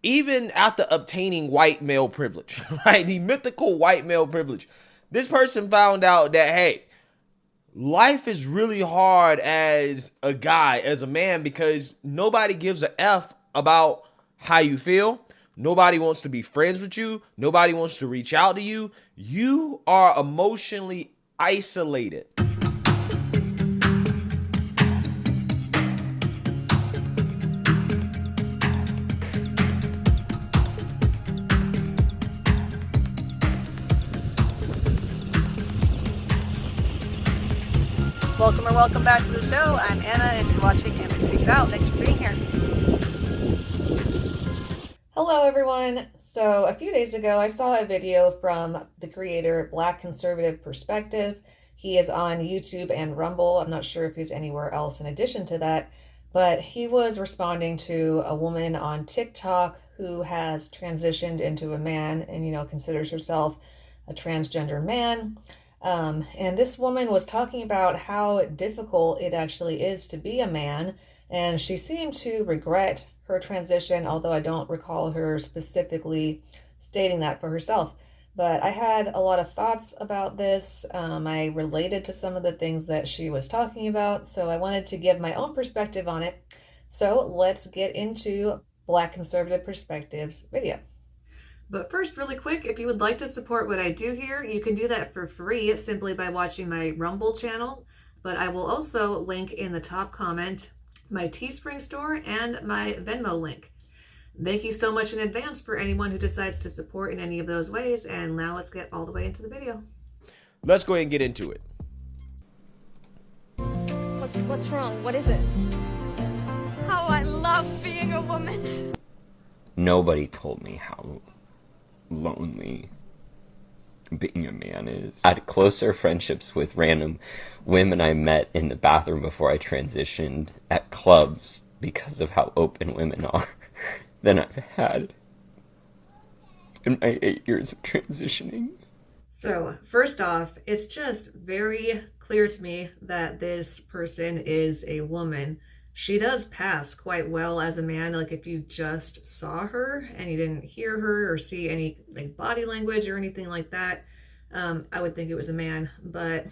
even after obtaining white male privilege, right? The mythical white male privilege, this person found out that, hey, life is really hard as a guy, as a man, because nobody gives a F about how you feel. Nobody wants to be friends with you. Nobody wants to reach out to you. You are emotionally isolated. Welcome or welcome back to the show. I'm Anna and you're watching Anna Speaks Out. Thanks for being here. Hello everyone. So a few days ago I saw a video from the creator Black Conservative Perspective. He is on YouTube and Rumble. I'm not sure if he's anywhere else in addition to that, but he was responding to a woman on TikTok who has transitioned into a man and considers herself a transgender man. And this woman was talking about how difficult it actually is to be a man, and she seemed to regret her transition, although I don't recall her specifically stating that for herself. But I had a lot of thoughts about this. I related to some of the things that she was talking about, so I wanted to give my own perspective on it. So let's get into Black Conservative Perspective's video. But first, really quick, if you would like to support what I do here, you can do that for free simply by watching my Rumble channel. But I will also link in the top comment my Teespring store and my Venmo link. Thank you so much in advance for anyone who decides to support in any of those ways. And now let's get all the way into the video. Let's go ahead and get into it. What's wrong? What is it? How I love being a woman. Nobody told me how lonely being a man is. I had closer friendships with random women I met in the bathroom before I transitioned at clubs because of how open women are than I've had in my 8 years of transitioning. So first off, it's just very clear to me that this person is a woman. She does pass quite well as a man. Like if you just saw her and you didn't hear her or see any like body language or anything like that, I would think it was a man. But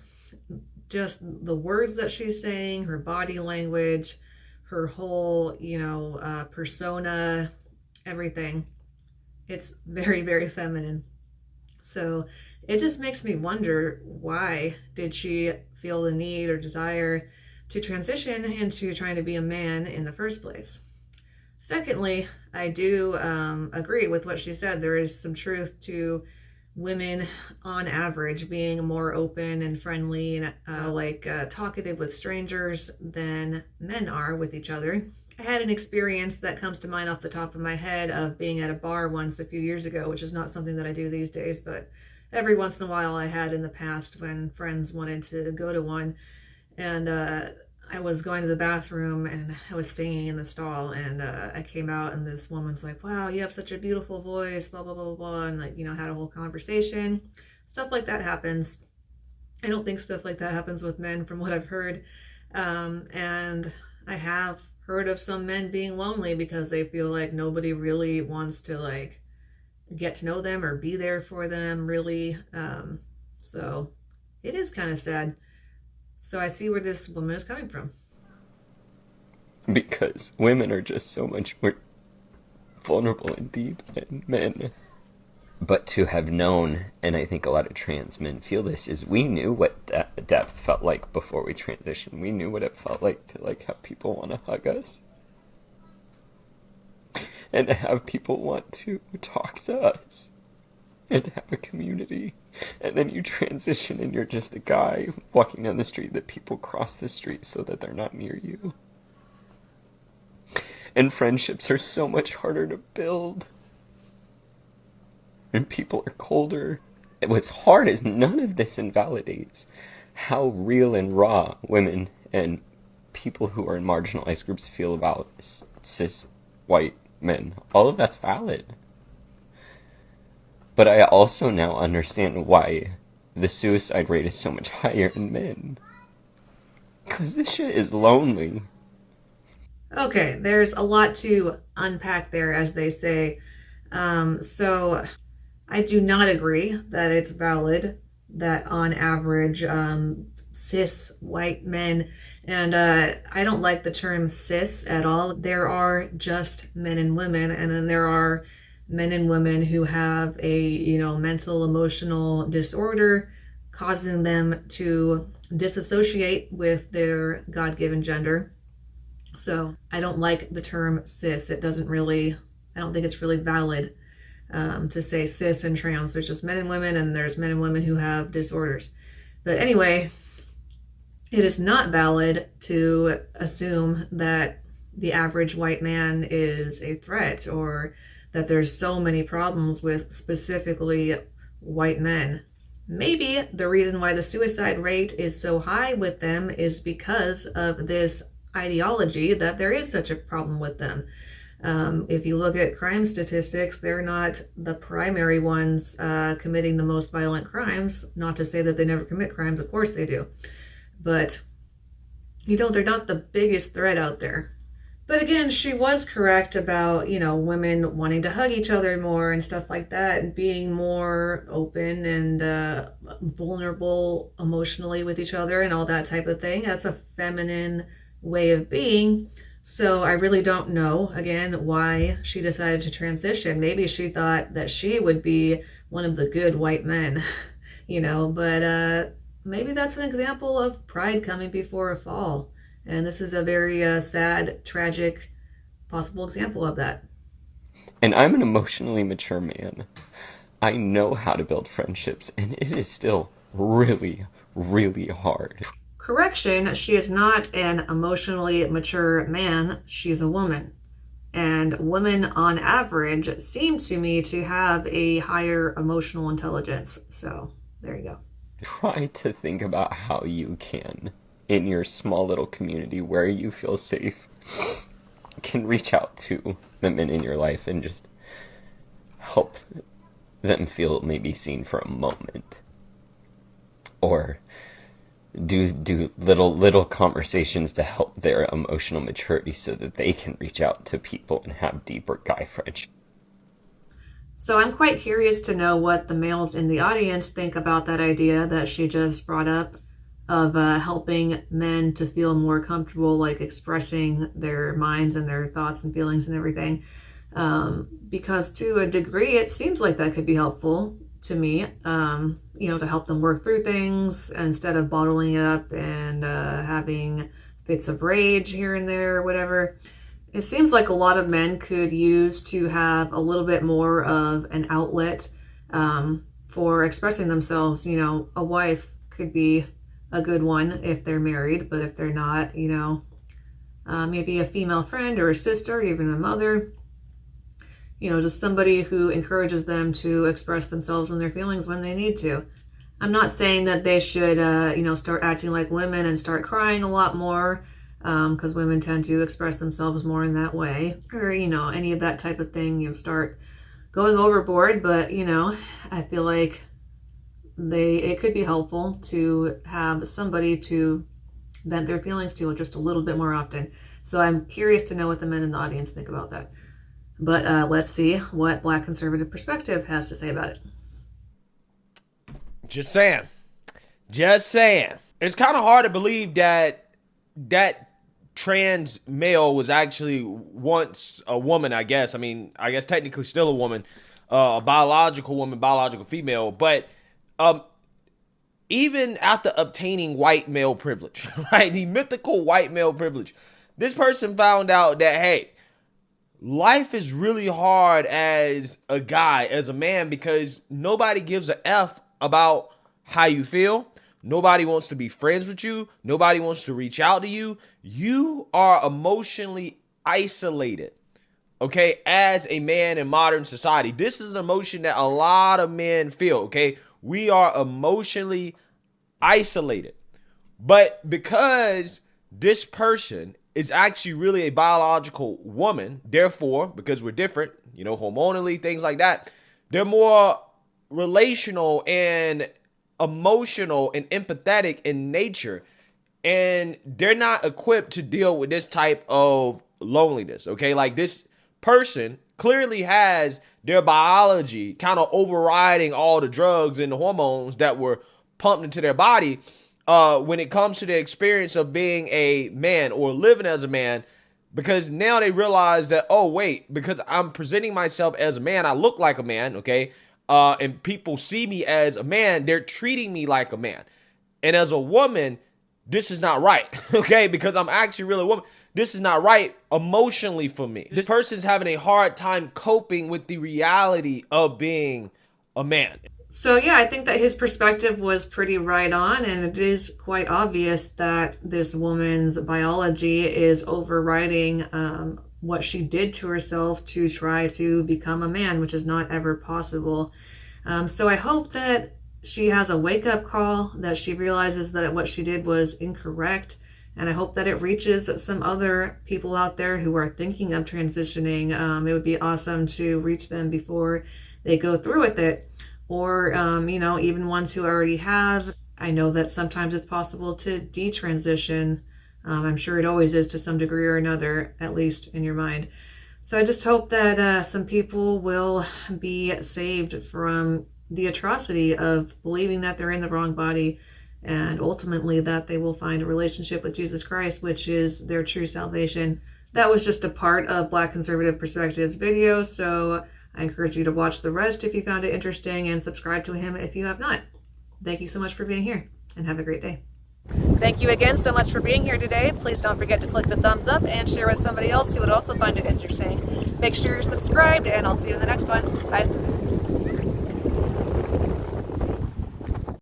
just the words that she's saying, her body language, her whole, persona, everything, it's very, very feminine. So it just makes me wonder, why did she feel the need or desire to transition into trying to be a man in the first place? Secondly, I do agree with what she said. There is some truth to women on average being more open and friendly and talkative with strangers than men are with each other. I had an experience that comes to mind off the top of my head of being at a bar once a few years ago, which is not something that I do these days, but every once in a while I had in the past when friends wanted to go to one. And I was going to the bathroom and I was singing in the stall, and I came out and this woman's like, wow, you have such a beautiful voice, blah, blah, blah, blah, and had a whole conversation. Stuff like that happens. I don't think stuff like that happens with men from what I've heard. And I have heard of some men being lonely because they feel like nobody really wants to get to know them or be there for them really. So it is kind of sad. So I see where this woman is coming from. Because women are just so much more vulnerable and deep than men. But to have known, and I think a lot of trans men feel this, is we knew what depth felt like before we transitioned. We knew what it felt like to have people want to hug us. And to have people want to talk to us. And to have a community. And then you transition and you're just a guy walking down the street that people cross the street so that they're not near you. And friendships are so much harder to build. And people are colder. What's hard is none of this invalidates how real and raw women and people who are in marginalized groups feel about cis white men. All of that's valid. But I also now understand why the suicide rate is so much higher in men. Because this shit is lonely. Okay, there's a lot to unpack there, as they say. So I do not agree that it's valid that on average, cis white men, and I don't like the term cis at all. There are just men and women, and then there are men and women who have a, mental emotional disorder causing them to disassociate with their God-given gender. So I don't like the term cis. It doesn't really, I don't think it's really valid to say cis and trans. There's just men and women, and there's men and women who have disorders. But anyway, it is not valid to assume that the average white man is a threat, or that there's so many problems with specifically white men. Maybe the reason why the suicide rate is so high with them is because of this ideology that there is such a problem with them. If you look at crime statistics, they're not the primary ones committing the most violent crimes. Not to say that they never commit crimes, of course they do. But, they're not the biggest threat out there. But again, she was correct about, women wanting to hug each other more and stuff like that, and being more open and vulnerable emotionally with each other and all that type of thing. That's a feminine way of being. So I really don't know, again, why she decided to transition. Maybe she thought that she would be one of the good white men, but maybe that's an example of pride coming before a fall. And this is a very sad, tragic, possible example of that. And I'm an emotionally mature man. I know how to build friendships, and it is still really, really hard. Correction, she is not an emotionally mature man, she's a woman. And women on average seem to me to have a higher emotional intelligence. So there you go. Try to think about how you can, in your small little community where you feel safe, can reach out to the men in your life and just help them feel maybe seen for a moment. Or do little conversations to help their emotional maturity so that they can reach out to people and have deeper guy friendships. So I'm quite curious to know what the males in the audience think about that idea that she just brought up of helping men to feel more comfortable, like expressing their minds and their thoughts and feelings and everything. Because to a degree, it seems like that could be helpful to me, to help them work through things instead of bottling it up and having fits of rage here and there or whatever. It seems like a lot of men could use to have a little bit more of an outlet for expressing themselves. A wife could be a good one if they're married, but if they're not, maybe a female friend or a sister, even a mother, just somebody who encourages them to express themselves and their feelings when they need to. I'm not saying that they should, start acting like women and start crying a lot more, because women tend to express themselves more in that way, or, any of that type of thing, start going overboard. But, I feel like it could be helpful to have somebody to vent their feelings to just a little bit more often. So I'm curious to know what the men in the audience think about that. But let's see what Black Conservative Perspective has to say about it. Just saying. It's kind of hard to believe that trans male was actually once a woman, I guess. I mean, I guess technically still a woman, a biological woman, biological female. But even after obtaining white male privilege, right, the mythical white male privilege, this person found out that, hey, life is really hard as a guy, as a man, because nobody gives a F about how you feel. Nobody wants to be friends with you. Nobody wants to reach out to you. You are emotionally isolated, okay, as a man in modern society. This is an emotion that a lot of men feel, okay? We are emotionally isolated. But because this person is actually really a biological woman, therefore, because we're different, hormonally, things like that, they're more relational and emotional and empathetic in nature, and they're not equipped to deal with this type of loneliness. Okay, like this person clearly has their biology kind of overriding all the drugs and the hormones that were pumped into their body when it comes to the experience of being a man or living as a man, because now they realize that, oh wait, because I'm presenting myself as a man, I look like a man, okay, and people see me as a man, they're treating me like a man. And as a woman, this is not right, okay, because I'm actually really a woman. This is not right emotionally for me. This person's having a hard time coping with the reality of being a man. So yeah, I think that his perspective was pretty right on, and it is quite obvious that this woman's biology is overriding what she did to herself to try to become a man, which is not ever possible. So I hope that she has a wake-up call, that she realizes that what she did was incorrect, and I hope that it reaches some other people out there who are thinking of transitioning. It would be awesome to reach them before they go through with it. Or, you know, even ones who already have. I know that sometimes it's possible to detransition. I'm sure it always is to some degree or another, at least in your mind. So I just hope that some people will be saved from the atrocity of believing that they're in the wrong body, and ultimately that they will find a relationship with Jesus Christ, which is their true salvation. That was just a part of Black Conservative Perspectives video, so I encourage you to watch the rest if you found it interesting, and subscribe to him if you have not. Thank you so much for being here, and have a great day. Thank you again so much for being here today. Please don't forget to click the thumbs up and share with somebody else who would also find it interesting. Make sure you're subscribed, and I'll see you in the next one. Bye.